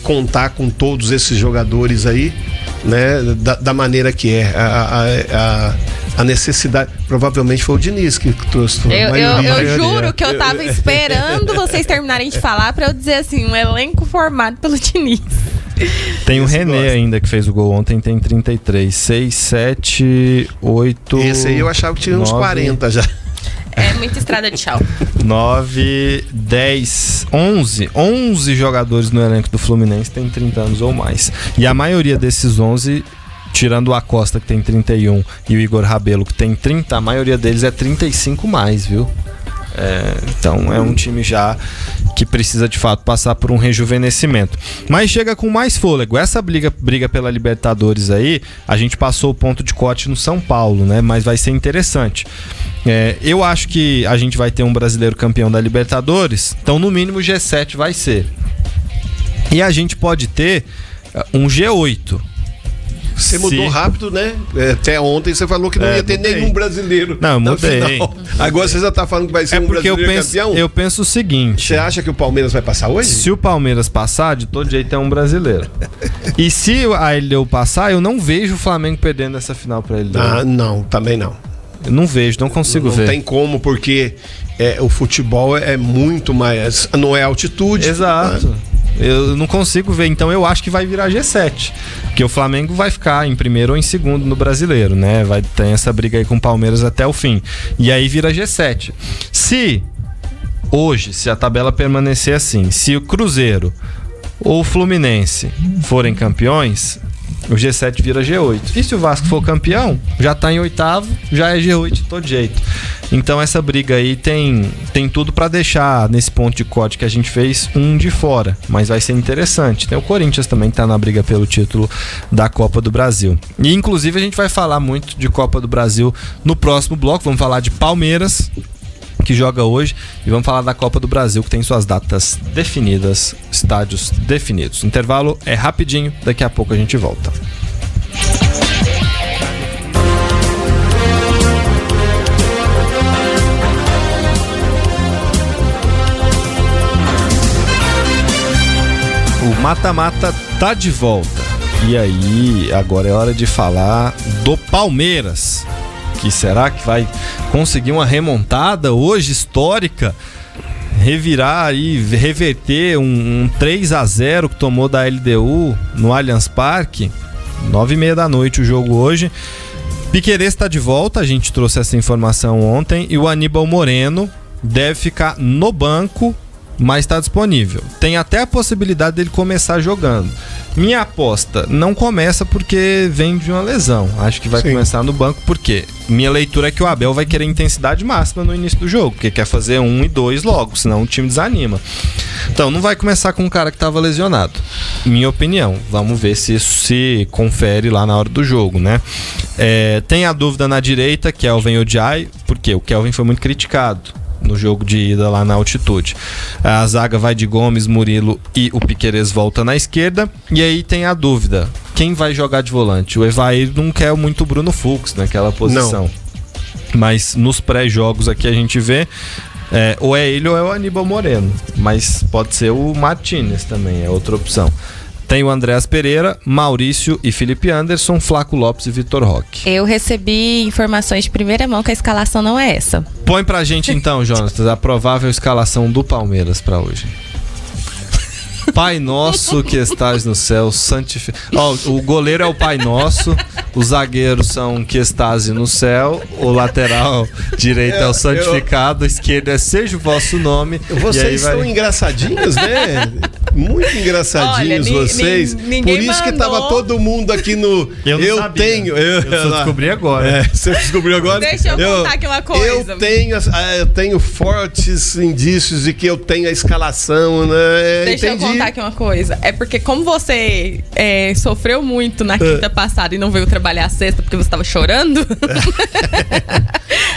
contar com todos esses jogadores aí, né, da maneira que é. A necessidade, provavelmente foi o Diniz que trouxe. Eu juro que eu tava esperando vocês terminarem de falar pra eu dizer assim, um elenco formado pelo Diniz. Tem o René ainda, que fez o gol ontem, tem 33. 6, 7, 8... Esse aí eu achava que tinha 9, uns 40 já. É muita estrada de chão. 9, 10, 11 jogadores no elenco do Fluminense tem 30 anos ou mais. E a maioria desses 11... tirando o Acosta, que tem 31, e o Igor Rabelo, que tem 30, a maioria deles é 35 mais, viu? Então é um time já que precisa de fato passar por um rejuvenescimento. Mas chega com mais fôlego. Essa briga pela Libertadores aí, a gente passou o ponto de corte no São Paulo, né? Mas vai ser interessante. Eu acho que a gente vai ter um brasileiro campeão da Libertadores, então no mínimo o G7 vai ser. E a gente pode ter um G8. Você mudou rápido, né? Até ontem você falou que não ia ter nenhum brasileiro. Não, eu mudei. Agora você já tá falando que vai ser um brasileiro campeão? Eu penso o seguinte. Você acha que o Palmeiras vai passar hoje? Se o Palmeiras passar, de todo jeito é um brasileiro. E se a LDU passar, eu não vejo o Flamengo perdendo essa final pra LDU. Não, também não. Eu não vejo, não consigo ver. Não tem como, porque o futebol é muito mais... Não é altitude. Exato. Eu não consigo ver, então eu acho que vai virar G7, porque o Flamengo vai ficar em primeiro ou em segundo no brasileiro, né? Vai ter essa briga aí com o Palmeiras até o fim, e aí vira G7. Se a tabela permanecer assim, se o Cruzeiro ou o Fluminense forem campeões, o G7 vira G8. E se o Vasco for campeão, já tá em oitavo, já é G8 de todo jeito. Então essa briga aí tem tudo pra deixar nesse ponto de corte que a gente fez um de fora, mas vai ser interessante. Tem o Corinthians também que tá na briga pelo título da Copa do Brasil. E inclusive a gente vai falar muito de Copa do Brasil no próximo bloco. Vamos falar de Palmeiras, que joga hoje, e vamos falar da Copa do Brasil, que tem suas datas definidas, estádios definidos. O intervalo é rapidinho, daqui a pouco a gente volta. O mata-mata tá de volta. E aí, agora é hora de falar do Palmeiras, que será que vai conseguir uma remontada hoje histórica, revirar e reverter um 3-0 que tomou da LDU no Allianz Parque. 9h30 da noite o jogo hoje. Piquerez está de volta, a gente trouxe essa informação ontem, e o Aníbal Moreno deve ficar no banco, mas está disponível. Tem até a possibilidade dele começar jogando. Minha aposta, não começa porque vem de uma lesão. Acho que vai começar no banco, porque minha leitura é que o Abel vai querer intensidade máxima no início do jogo, porque quer fazer 1 e 2 logo, senão o time desanima. Então não vai começar com um cara que estava lesionado, minha opinião. Vamos ver se isso se confere lá na hora do jogo, né? Tem a dúvida na direita, Kelvin Odiai, porque o Kelvin foi muito criticado no jogo de ida lá na altitude. A zaga vai de Gomes, Murilo e o Piquerez volta na esquerda. E aí tem a dúvida, quem vai jogar de volante? O Evair não quer muito o Bruno Fux naquela posição. Não. Mas nos pré-jogos aqui a gente vê ou é ele ou é o Aníbal Moreno, mas pode ser o Martínez também, é outra opção. Tem o Andréas Pereira, Maurício e Felipe Anderson, Flaco Lopes e Vitor Roque. Eu recebi informações de primeira mão que a escalação não é essa. Põe pra gente então, Jonas, a provável escalação do Palmeiras pra hoje. Pai nosso que estás no céu, santificado. O goleiro é o Pai Nosso, os zagueiros são que estás no céu, o lateral direito é o santificado, a esquerda é seja o vosso nome. Vocês estão engraçadinhos, né? Muito engraçadinhos. Olha, vocês. Por isso que tava todo mundo aqui no. Eu só descobri agora. Você descobriu agora? Deixa eu contar aqui uma coisa. Eu tenho fortes indícios de que eu tenho a escalação, né? Deixa eu contar aqui uma coisa. É porque como você sofreu muito na quinta passada e não veio trabalhar a sexta porque você tava chorando.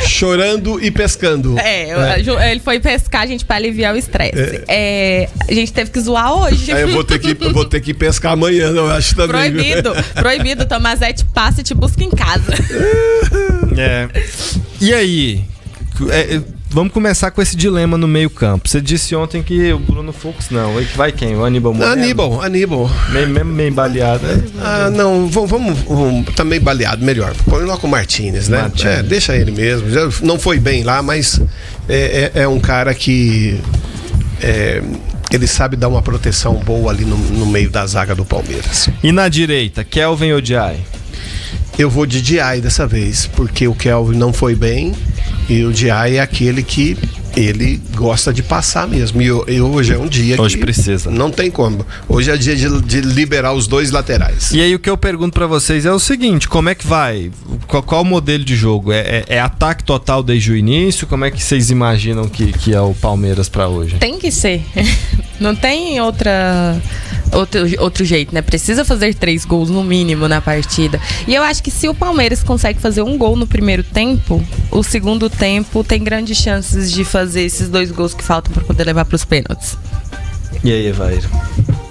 Chorando e pescando. Ele foi pescar a gente pra aliviar o estresse. A gente teve que zoar hoje. Eu vou ter que pescar amanhã, eu acho também. Proibido. Tomazete passa e te busca em casa. E aí? Vamos começar com esse dilema no meio campo. Você disse ontem que o Bruno Fux não. Vai quem? O Aníbal Moreno? Aníbal. Meio baleado. Não, vamos tá meio baleado, melhor. Põe logo o Martínez, né? Deixa ele mesmo. Já não foi bem lá, mas é um cara que ele sabe dar uma proteção boa ali no meio da zaga do Palmeiras. E na direita, Kelvin ou Diai? Eu vou de Diai dessa vez, porque o Kelvin não foi bem e o Diai é aquele que ele gosta de passar mesmo. E hoje é um dia Hoje que precisa. não tem como. Hoje é dia de liberar os dois laterais. E aí o que eu pergunto pra vocês é o seguinte, como é que vai? Qual o modelo de jogo? É ataque total desde o início? Como é que vocês imaginam que é o Palmeiras pra hoje? Tem que ser. Não tem outro jeito, né? Precisa fazer 3 gols no mínimo na partida. E eu acho que se o Palmeiras consegue fazer 1 gol no primeiro tempo, o segundo tempo tem grandes chances de fazer esses 2 gols que faltam para poder levar para os pênaltis. E aí, Evair?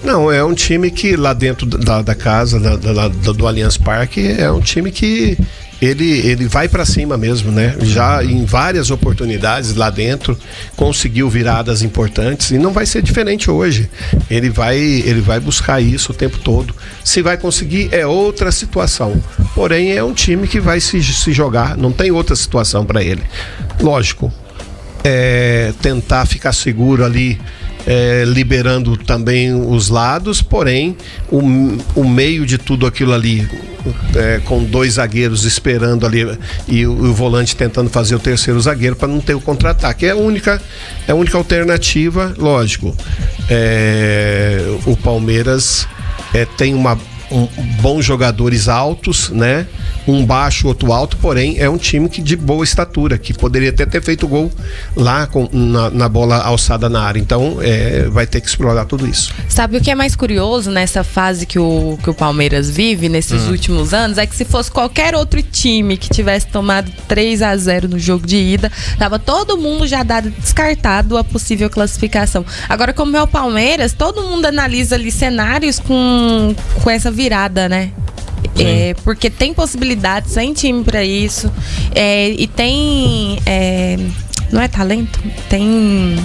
Não, é um time que lá dentro da casa, do Allianz Parque, é um time que ele vai pra cima mesmo, né? Já em várias oportunidades lá dentro conseguiu viradas importantes e não vai ser diferente hoje. Ele vai buscar isso o tempo todo. Se vai conseguir é outra situação. Porém é um time que vai se jogar, não tem outra situação para ele. Lógico, tentar ficar seguro ali, liberando também os lados, porém o meio de tudo aquilo ali, com 2 zagueiros esperando ali e o volante tentando fazer o terceiro zagueiro para não ter o contra-ataque. É a única alternativa, lógico. O Palmeiras tem bons jogadores altos, né? Um baixo, outro alto, porém é um time de boa estatura, que poderia até ter feito gol lá na bola alçada na área. Então vai ter que explorar tudo isso. Sabe o que é mais curioso nessa fase que o Palmeiras vive nesses últimos anos? É que se fosse qualquer outro time que tivesse tomado 3-0 no jogo de ida, tava todo mundo já dado descartado a possível classificação. Agora, como é o Palmeiras, todo mundo analisa ali cenários com essa virada, né? Porque tem possibilidades, tem time pra isso, e tem não é talento? Tem...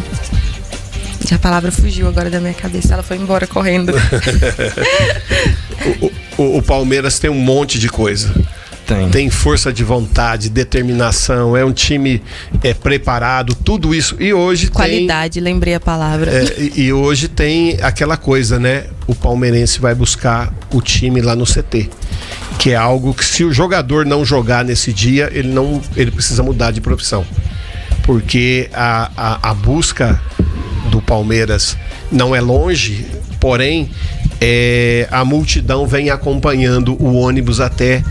A palavra fugiu agora da minha cabeça, ela foi embora correndo. o Palmeiras tem um monte de coisa. Tem força de vontade, determinação, é um time preparado, tudo isso. E hoje qualidade, lembrei a palavra. E hoje tem aquela coisa, né? O palmeirense vai buscar o time lá no CT, que é algo que, se o jogador não jogar nesse dia, ele precisa mudar de profissão, porque a busca do Palmeiras não é longe, porém a multidão vem acompanhando o ônibus até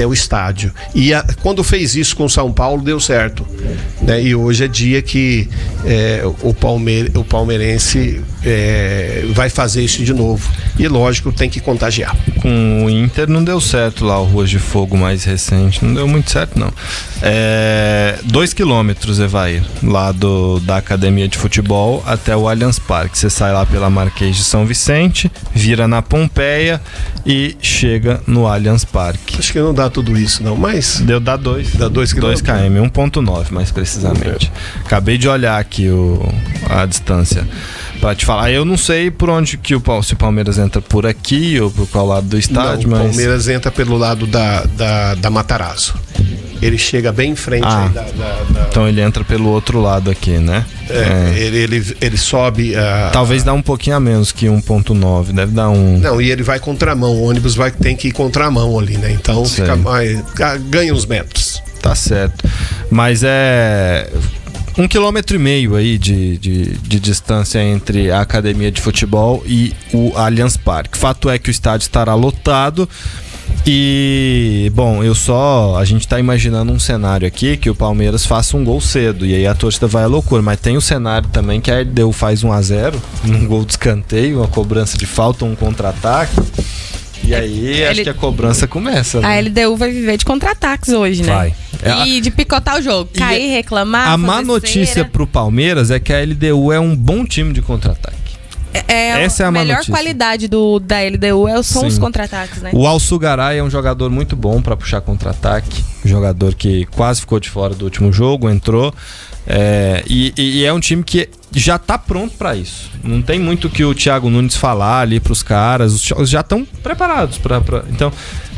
o estádio. E quando fez isso com o São Paulo, deu certo, né? E hoje é dia que o palmeirense vai fazer isso de novo. E lógico, tem que contagiar. Com o Inter não deu certo lá, o Ruas de Fogo mais recente. Não deu muito certo, não. 2 quilômetros, Evair, lá da academia de futebol até o Allianz Parque. Você sai lá pela Marquês de São Vicente, vira na Pompeia e chega no Allianz Parque. Acho que não dá tudo isso, não, mas... Dá 2 quilômetros. 2 km, 1,9 mais precisamente. Acabei de olhar aqui a distância pra te falar. Eu não sei por onde se o Palmeiras entra, por aqui ou por qual lado do estádio, mas... O Palmeiras entra pelo lado da Matarazzo. Ele chega bem em frente aí Então ele entra pelo outro lado aqui, né? Ele sobe... Talvez dá um pouquinho a menos que 1,9, deve dar um... Não, e ele vai contramão, o ônibus tem que ir contramão ali, né? Então fica mais... ganha uns metros. Tá certo. Mas 1,5 km aí de distância entre a academia de futebol e o Allianz Parque. Fato é que o estádio estará lotado. E, bom, a gente tá imaginando um cenário aqui que o Palmeiras faça um gol cedo e aí a torcida vai à loucura, mas tem o cenário também que a LDU faz 1-0, um gol de escanteio, uma cobrança de falta, um contra-ataque, e aí acho que a cobrança começa, né? A LDU vai viver de contra-ataques hoje, né? Vai. E de picotar o jogo, cair, reclamar, a má notícia pro Palmeiras é que a LDU é um bom time de contra-ataque. Essa é a melhor notícia. Qualidade da LDU são os contra-ataques, né? O Alçugaray é um jogador muito bom para puxar contra-ataque, jogador que quase ficou de fora do último jogo, entrou, e é um time que já tá pronto para isso. Não tem muito que o Thiago Nunes falar ali pros caras, os já estão preparados para. Então,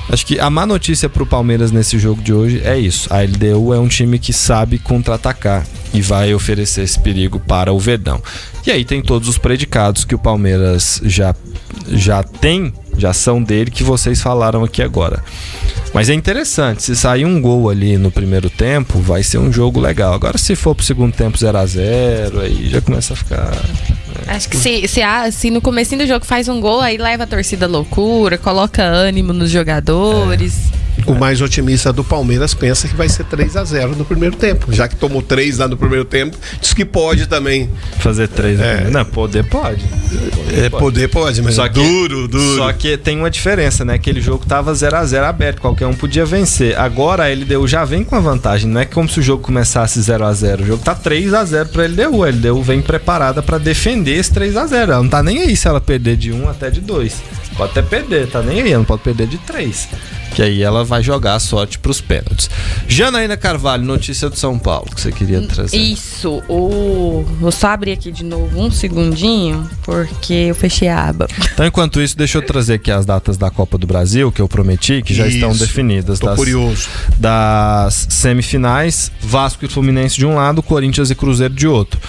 acho que a má notícia pro Palmeiras nesse jogo de hoje é isso. A LDU é um time que sabe contra-atacar e vai oferecer esse perigo para o Verdão. E aí tem todos os predicados que o Palmeiras já tem, já são dele, que vocês falaram aqui agora. Mas é interessante, se sair um gol ali no primeiro tempo, vai ser um jogo legal. Agora, se for pro segundo tempo 0-0, aí já começa a ficar... Acho que se no comecinho do jogo faz um gol, aí leva a torcida à loucura, coloca ânimo nos jogadores. O mais otimista do Palmeiras pensa que vai ser 3-0 no primeiro tempo. Já que tomou 3 lá no primeiro tempo, diz que pode também. Fazer 3 Não, poder pode. Poder pode, mas só que, duro. Só que tem uma diferença, né? Aquele jogo tava 0-0 aberto, qualquer um podia vencer. Agora a LDU já vem com a vantagem. Não é como se o jogo começasse 0-0. O jogo tá 3-0 pra LDU. A LDU vem preparada pra defender esse 3-0. Ela não tá nem aí se ela perder de 1 até de 2. Pode até perder, tá nem aí. Ela não pode perder de 3. Que aí ela vai jogar a sorte pros pênaltis. Janaína Carvalho, notícia do São Paulo, que você queria trazer. Isso, vou só abrir aqui de novo um segundinho, porque eu fechei a aba. Então, enquanto isso, deixa eu trazer aqui as datas da Copa do Brasil, que eu prometi, que já estão definidas. Tô curioso. Das semifinais, Vasco e Fluminense de um lado, Corinthians e Cruzeiro de outro.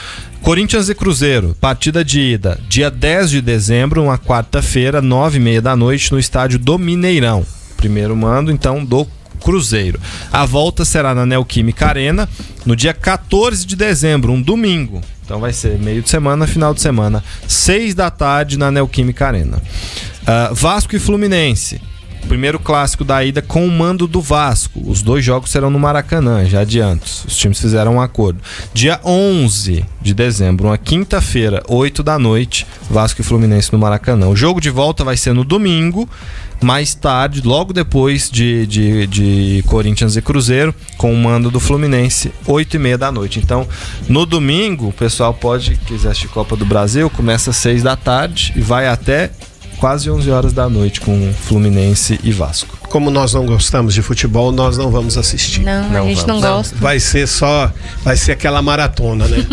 Corinthians e Cruzeiro, partida de ida, dia 10 de dezembro, uma quarta-feira, 9h30 da noite, no estádio do Mineirão. Primeiro mando, então, do Cruzeiro. A volta será na Neoquímica Arena no dia 14 de dezembro, um domingo. Então vai ser meio de semana, final de semana, 6 da tarde na Neoquímica Arena. Vasco e Fluminense. Primeiro clássico da ida com o mando do Vasco. Os 2 jogos serão no Maracanã, já adianto. Os times fizeram um acordo. Dia 11 de dezembro, uma quinta-feira, 8 da noite, Vasco e Fluminense no Maracanã. O jogo de volta vai ser no domingo, mais tarde, logo depois de Corinthians e Cruzeiro, com o mando do Fluminense, 8h30 da noite. Então, no domingo, o pessoal pode, quiser assistir Copa do Brasil, começa às 6 da tarde e vai até quase 11 horas da noite com Fluminense e Vasco. Como nós não gostamos de futebol, nós não vamos assistir. Não, a gente não gosta. Vai ser aquela maratona, né?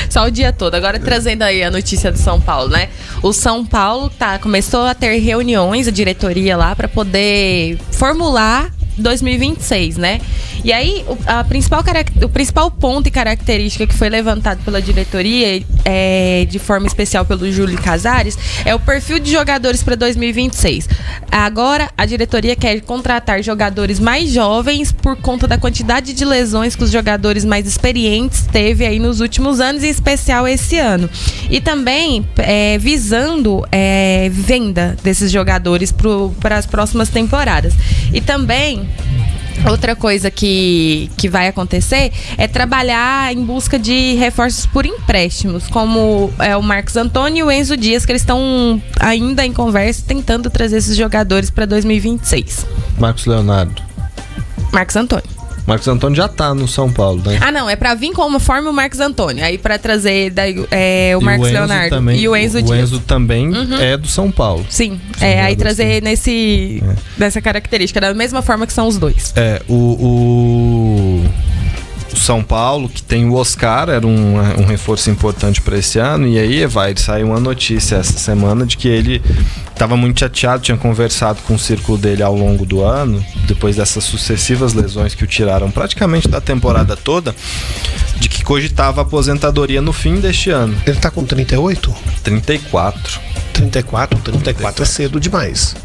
Só o dia todo. Agora trazendo aí a notícia do São Paulo, né? O São Paulo começou a ter reuniões, a diretoria lá, para poder formular 2026, né? E aí, o principal ponto e característica que foi levantado pela diretoria, de forma especial pelo Júlio Casares, é o perfil de jogadores para 2026. Agora, a diretoria quer contratar jogadores mais jovens por conta da quantidade de lesões que os jogadores mais experientes teve aí nos últimos anos, em especial esse ano. E também visando venda desses jogadores para as próximas temporadas. E também outra coisa que vai acontecer é trabalhar em busca de reforços por empréstimos, como o Marcos Antônio e o Enzo Dias, que eles estão ainda em conversa tentando trazer esses jogadores para 2026. Marcos Leonardo. Marcos Antônio. Marcos Antônio já tá no São Paulo, né? Ah, não, é pra vir conforme o Marcos Antônio. Aí pra trazer o Marcos Leonardo também, e o Enzo Dias. O Enzo também é do São Paulo. Sim, aí trazer nessa característica, da mesma forma que são os dois. O São Paulo, que tem o Oscar, era um reforço importante para esse ano, e aí saiu uma notícia essa semana de que ele estava muito chateado, tinha conversado com o círculo dele ao longo do ano, depois dessas sucessivas lesões que o tiraram praticamente da temporada toda, de que cogitava aposentadoria no fim deste ano. Ele tá com 38? 34 é cedo demais.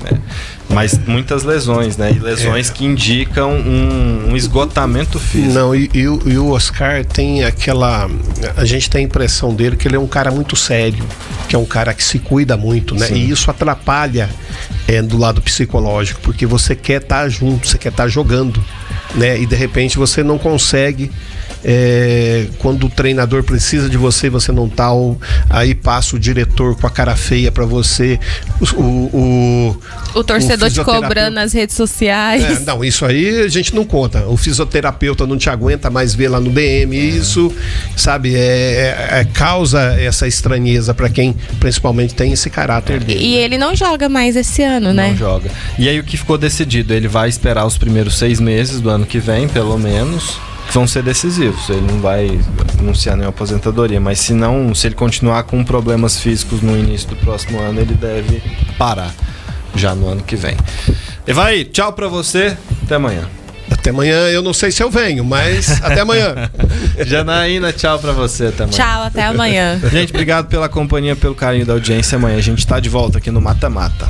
Mas muitas lesões, né? E lesões que indicam um esgotamento físico. Não, e o Oscar tem aquela... A gente tem a impressão dele que ele é um cara muito sério, que é um cara que se cuida muito, né? Sim. E isso atrapalha do lado psicológico, porque você quer estar junto, você quer estar jogando, né? E de repente você não consegue... quando o treinador precisa de você, você não tá, aí passa o diretor com a cara feia pra você, o torcedor te cobrando nas redes sociais. Não, isso aí a gente não conta. O fisioterapeuta não te aguenta mais ver lá no DM. Isso, sabe, causa essa estranheza pra quem principalmente tem esse caráter dele. E ele não joga mais esse ano, né? Não joga. E aí o que ficou decidido? Ele vai esperar os primeiros 6 meses do ano que vem, pelo menos, que vão ser decisivos. Ele não vai anunciar nenhuma aposentadoria, mas se ele continuar com problemas físicos no início do próximo ano, ele deve parar já no ano que vem. Evaí, tchau pra você, até amanhã. Até amanhã, eu não sei se eu venho, mas até amanhã. Janaína, tchau pra você, até amanhã. Tchau, até amanhã. Gente, obrigado pela companhia, pelo carinho da audiência. Amanhã a gente tá de volta aqui no Mata Mata.